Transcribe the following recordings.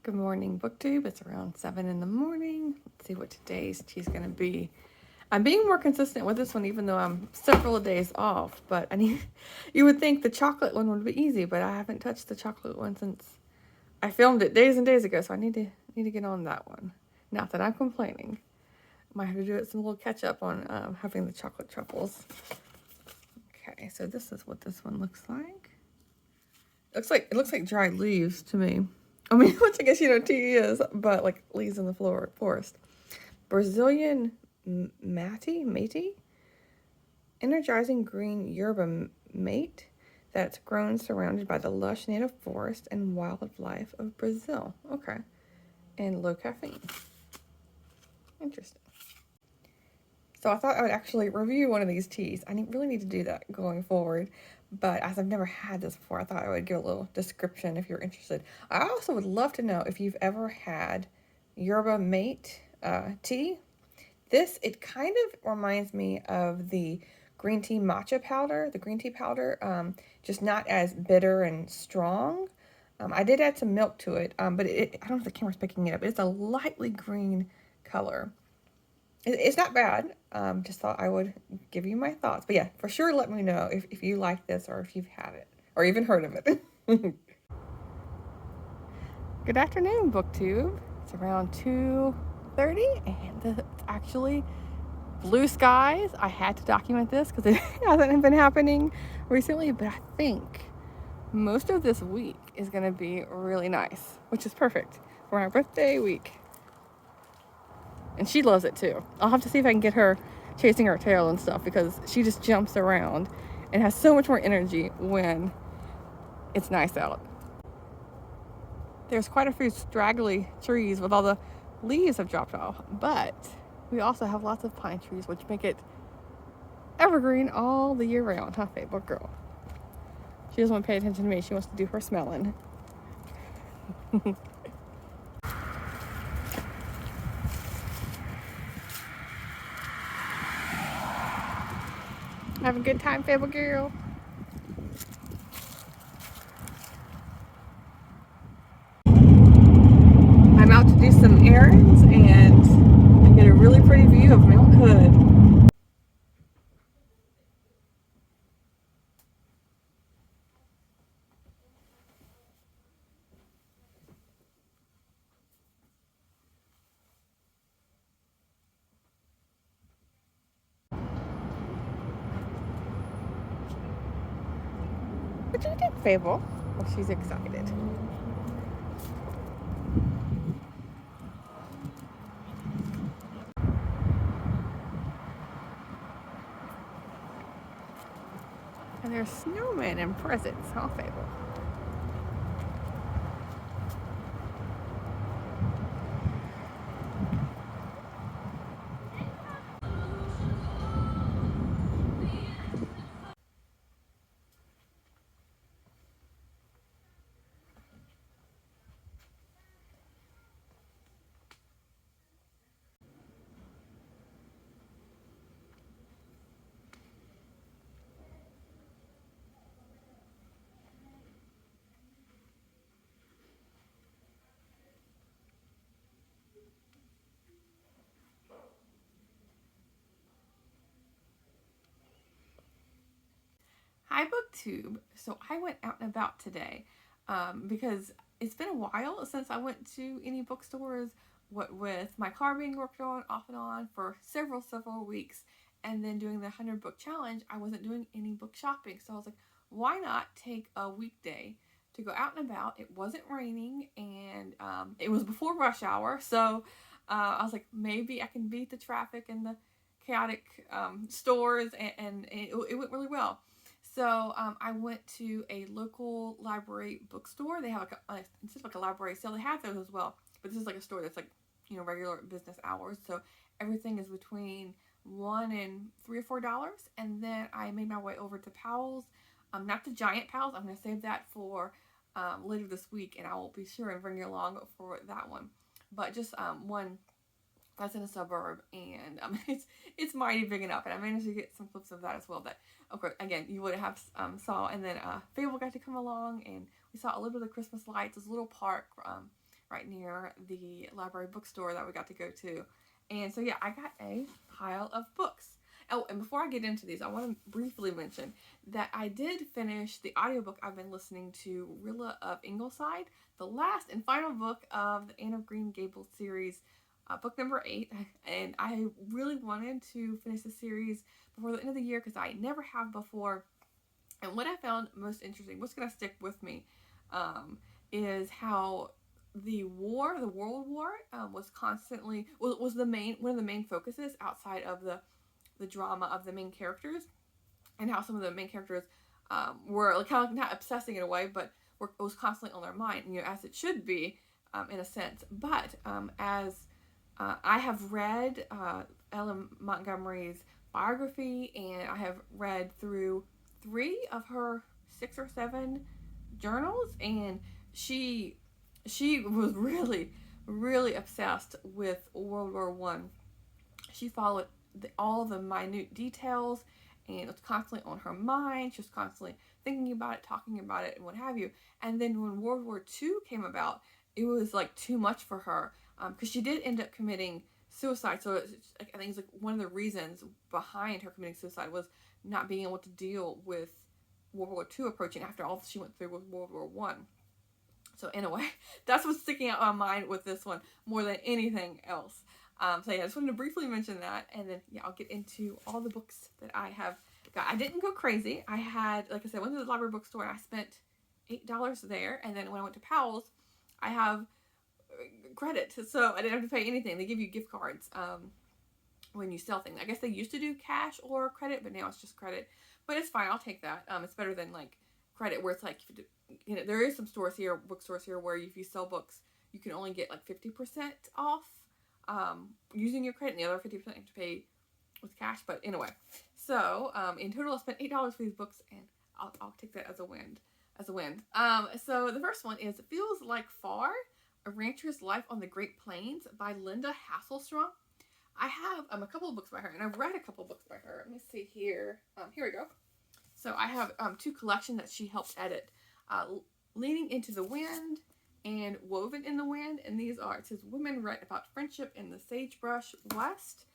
Good morning, BookTube. It's around 7 in the morning. Let's see what today's tea is going to be. I'm being more consistent with this one, even though I'm several days off. But you would think the chocolate one would be easy, but I haven't touched the chocolate one since I filmed it days and days ago. So I need to get on that one. Not that I'm complaining. Might have to do it some little catch up on having the chocolate truffles. Okay, so this is what this one looks like. It looks like dried leaves to me. I mean, which I guess tea is, but like leaves in the forest. Brazilian mate, energizing green yerba mate that's grown surrounded by the lush native forest and wildlife of Brazil. Okay, and low caffeine. Interesting. So I thought I would actually review one of these teas. I really need to do that going forward. But as I've never had this before, I thought I would give a little description if you're interested. I also would love to know if you've ever had yerba mate tea. It kind of reminds me of the green tea matcha powder, the green tea powder, just not as bitter and strong. I did add some milk to it, but I don't know if the camera's picking it up. It's a lightly green color. It's not bad. Just thought I would give you my thoughts. But yeah, for sure let me know if you like this or if you've had it or even heard of it. Good afternoon, BookTube. It's around 2:30 and it's actually blue skies. I had to document this because it hasn't been happening recently, but I think most of this week is going to be really nice, which is perfect for my birthday week. And she loves it too. I'll have to see if I can get her chasing her tail and stuff because she just jumps around and has so much more energy when it's nice out. There's quite a few straggly trees with all the leaves have dropped off, but we also have lots of pine trees, which make it evergreen all the year round, huh, Facebook girl? She doesn't want to pay attention to me. She wants to do her smelling. Have a good time, Facebook girl. I'm out to do some errands and I get a really pretty view of Mount Hood. What do you think, Fable? Well, she's excited. And there's snowmen and presents, huh, Fable? Hi, BookTube. So I went out and about today because it's been a while since I went to any bookstores. What with my car being worked on off and on for several weeks, and then doing the 100 book challenge, I wasn't doing any book shopping. So I was like, why not take a weekday to go out and about? It wasn't raining, and it was before rush hour, so I was like, maybe I can beat the traffic and the chaotic stores, and it went really well. So I went to a local library bookstore. They have instead of like a library sale, they have those as well. But this is like a store that's like, regular business hours. So everything is between $1 and $3 or $4. And then I made my way over to Powell's. Not the giant Powell's. I'm going to save that for later this week, and I will be sure and bring you along for that one. But just one that's in a suburb, and it's mighty big enough, and I managed to get some clips of that as well. That, of course, again, you would have saw, and then Fable got to come along, and we saw a little bit of the Christmas lights. This little park right near the library bookstore that we got to go to. And so yeah, I got a pile of books. Oh, and before I get into these, I want to briefly mention that I did finish the audiobook I've been listening to, Rilla of Ingleside, the last and final book of the Anne of Green Gables series, book number 8. And I really wanted to finish the series before the end of the year because I never have before. And what I found most interesting, what's going to stick with me, is how the World War, was constantly, was the main, one of the main focuses outside of the drama of the main characters, and how some of the main characters were like, kind of like not obsessing in a way, but was constantly on their mind, as it should be, in a sense. But as I have read Ellen Montgomery's biography, and I have read through 3 of her 6 or 7 journals, and she was really, really obsessed with World War One. She followed all the minute details, and it was constantly on her mind. She was constantly thinking about it, talking about it, and what have you. And then when World War II came about, it was like too much for her, because she did end up committing suicide. So I think it's like one of the reasons behind her committing suicide was not being able to deal with World War II approaching after all she went through with World War One. So in a way, that's what's sticking out in my mind with this one more than anything else. So yeah, I just wanted to briefly mention that, and then yeah, I'll get into all the books that I have got. I didn't go crazy. I had, like I said, went to the library bookstore and I spent $8 there, and then when I went to Powell's, I have credit, so I didn't have to pay anything. They give you gift cards when you sell things. I guess they used to do cash or credit, but now it's just credit. But it's fine. I'll take that. It's better than like credit, where it's like, there is some stores here, bookstores here, where if you sell books, you can only get like 50% off using your credit, and the other 50% you have to pay with cash. But anyway, so in total, I spent $8 for these books, and I'll take that as a win. So the first one is Feels Like Far: A Rancher's Life on the Great Plains by Linda Hasselstrom. I have a couple of books by her, and I've read a couple of books by her. Let me see here. Here we go. So I have 2 collections that she helped edit. Leaning into the Wind and Woven in the Wind. And these are, it says, Women Write About Friendship in the Sagebrush West,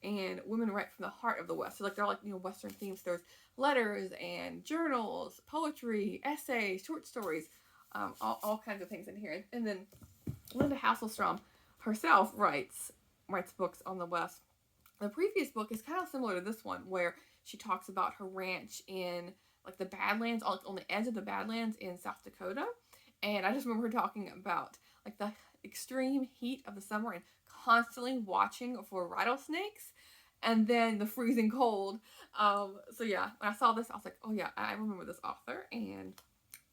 and Women Write from the Heart of the West. So like, they're like, Western themes. There's letters and journals, poetry, essays, short stories, all kinds of things in here. And then Linda Hasselstrom herself writes books on the West. The previous book is kind of similar to this one, where she talks about her ranch in like the Badlands, on the edge of the Badlands in South Dakota. And I just remember her talking about like the extreme heat of the summer and constantly watching for rattlesnakes, and then the freezing cold. So yeah, when I saw this, I was like, oh yeah, I remember this author, and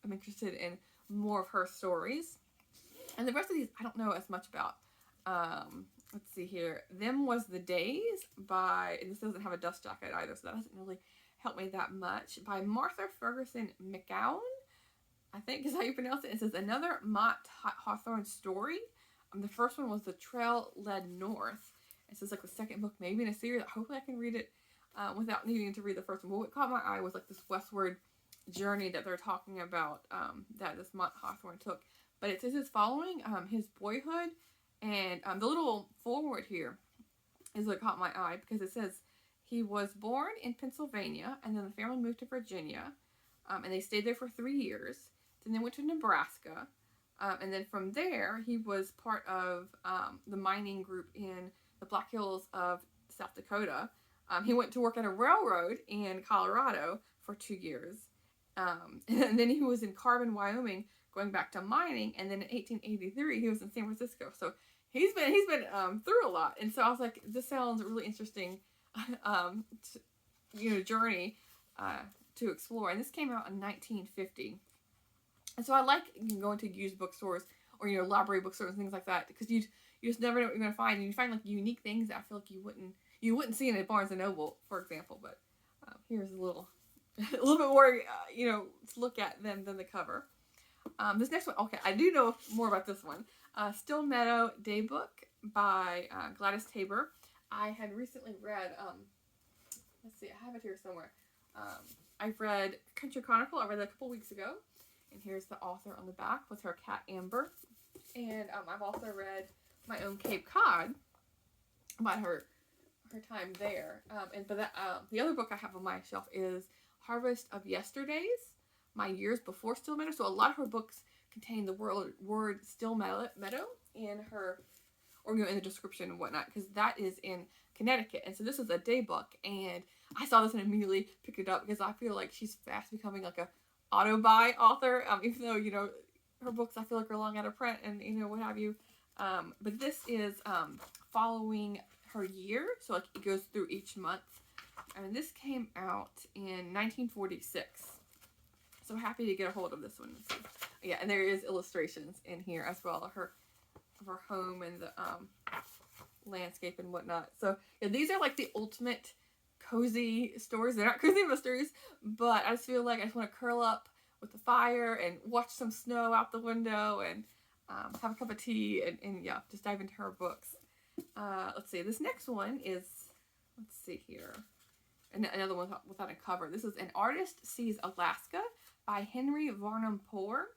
I'm interested in more of her stories. And the rest of these, I don't know as much about. Let's see here. Them Was the Days by, and this doesn't have a dust jacket either, so that doesn't really help me that much, by Martha Ferguson McGowan, I think is how you pronounce it. It says Another Mott Hawthorne Story. The first one was The Trail Led North. It says like the second book maybe in a series. Hopefully I can read it without needing to read the first one. But what caught my eye was like this westward journey that they're talking about, that this Mott Hawthorne took. But it says it's following his boyhood. And the little forward here is what caught my eye, because it says he was born in Pennsylvania, and then the family moved to Virginia, and they stayed there for 3 years. Then they went to Nebraska, and then from there he was part of the mining group in the Black Hills of South Dakota. He went to work at a railroad in Colorado for 2 years, and then he was in Carbon, Wyoming, going back to mining, and then in 1883 he was in San Francisco. So he's been through a lot, and so I was like, this sounds a really interesting, journey to explore. And this came out in 1950, and so I like going to used bookstores or library bookstores and things like that, because you just never know what you're gonna find, and you find like unique things that I feel like you wouldn't see in a Barnes and Noble, for example. But here's a little bit more to look at than the cover. This next one, okay, I do know more about this one. Still Meadow Daybook by Gladys Tabor. I had recently read, let's see, I have it here somewhere. I've read Country Chronicle. I read that a couple weeks ago. And here's the author on the back with her cat Amber. And I've also read My Own Cape Cod about her time there. The other book I have on my shelf is Harvest of Yesterdays, My Years Before Still Meadow. So a lot of her books contain the word Still Meadow in her, or in the description and whatnot, because that is in Connecticut. And so this is a day book, and I saw this and immediately picked it up because I feel like she's fast becoming like a auto-buy author, even though, her books I feel like are long out of print and, what have you. But this is following her year, so like it goes through each month. This came out in 1946. So happy to get a hold of this one. Yeah, and there is illustrations in here as well of her home and the landscape and whatnot. So yeah, these are like the ultimate cozy stories. They're not cozy mysteries, but I just feel like I just want to curl up with the fire and watch some snow out the window and have a cup of tea and yeah, just dive into her books. Let's see. This next one is, let's see here. Another one without a cover. This is An Artist Sees Alaska by Henry Varnum Poor,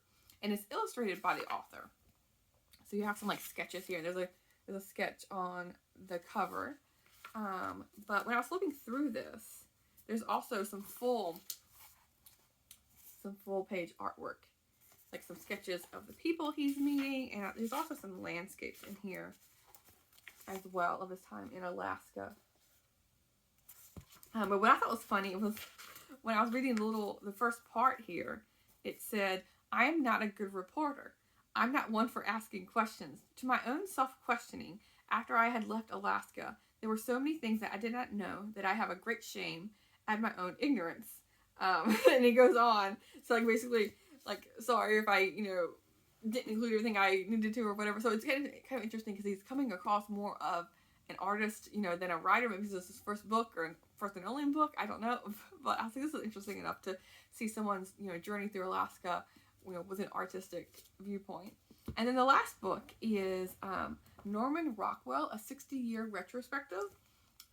and it's illustrated by the author. So you have some like sketches here. There's a sketch on the cover. But when I was flipping through this, there's also some full page artwork, like some sketches of the people he's meeting, and there's also some landscapes in here as well of his time in Alaska. But what I thought was funny was when I was reading the first part here, it said, "I am not a good reporter. I'm not one for asking questions. To my own self-questioning, after I had left Alaska, there were so many things that I did not know that I have a great shame at my own ignorance." And he goes on. So like basically, like, sorry if I, didn't include everything I needed to or whatever. So it's kind of interesting because he's coming across more of an artist, than a writer. Maybe this is his first book or first and only book. I don't know. But I think this is interesting enough to see someone's, journey through Alaska, with an artistic viewpoint. And then the last book is Norman Rockwell, a 60-year retrospective.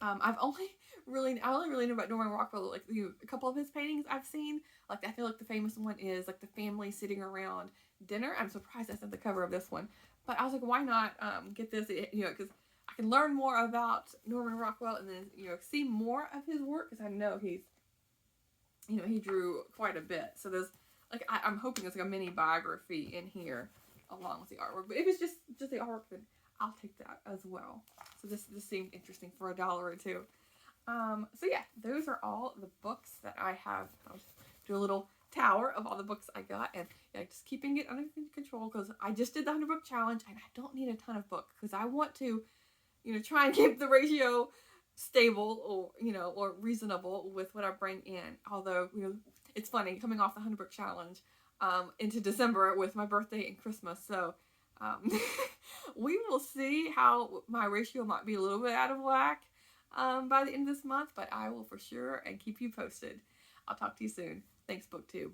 I only really know about Norman Rockwell, like a couple of his paintings I've seen. Like I feel like the famous one is like the family sitting around dinner. I'm surprised that's not the cover of this one, but I was like, why not get this? Because I can learn more about Norman Rockwell and then see more of his work, because I know he's he drew quite a bit. So there's like I'm hoping there's like a mini biography in here along with the artwork. But if it's just the artwork, then I'll take that as well. So this seemed interesting for $1 or $2. So yeah, those are all the books that I have. I'll just do a little tower of all the books I got, and yeah, just keeping it under control because I just did the 100 book challenge and I don't need a ton of books because I want to, try and keep the ratio stable or reasonable with what I bring in. Although, it's funny coming off the 100 book challenge into December with my birthday and Christmas. So we will see how my ratio might be a little bit out of whack by the end of this month, but I will for sure and keep you posted. I'll talk to you soon. Thanks, BookTube.